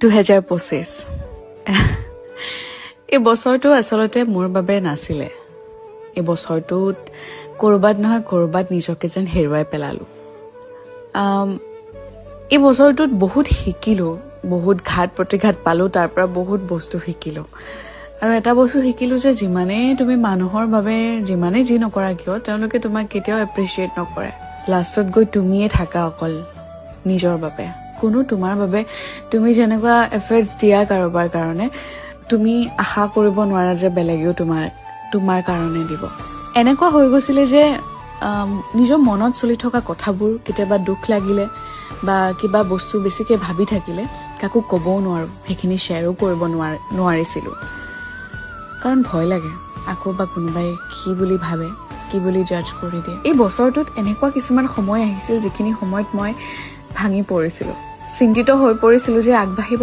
2025 এই বছৰটো আচলতে মোৰ বাবে নাছিলে। এই বছৰটোত কৰবাত নহয় কৰবাত নিজকে যেন হেৰুৱাই পেলালো। এই বছৰটোত বহুত শিকিলো, বহুত ঘাত প্ৰতিঘাত পালো, তাৰ পৰা বহুত বস্তু শিকিলো। আৰু এটা বস্তু শিকিলো যে যিমানেই তুমি মানুহৰ বাবে যিমানেই যি নকৰা কিয় তেওঁলোকে তোমাক কেতিয়াও এপ্ৰিচিয়েট নকৰে। লাষ্টত গৈ তুমিয়ে থাকা অকল নিজৰ বাবে। কোনো তোমাৰ বাবে তুমি যেনেকুৱা এফৰ্টছ দিয়া কাৰোবাৰ কাৰণে তুমি আশা কৰিব নোৱাৰা যে বেলেগেও তোমাৰ কাৰণে দিব। এনেকুৱা হৈ গৈছিলে যে নিজৰ মনত চলি থকা কথাবোৰ কেতিয়াবা দুখ লাগিলে বা কিবা বস্তু বেছিকে ভাবি থাকিলে কাকো ক'বও নোৱাৰো, সেইখিনি শ্বেয়াৰো কৰিব নোৱাৰিছিলো। কাৰণ ভয় লাগে আকৌ বা কোনোবাই কি বুলি ভাবে, কি বুলি জাজ কৰি দিয়ে। এই বছৰটোত এনেকুৱা কিছুমান সময় আহিছিল যিখিনি সময়ত মই ভাঙি পৰিছিলো, চিন্তিত হৈ পৰিছিলো যে আগবাঢ়িব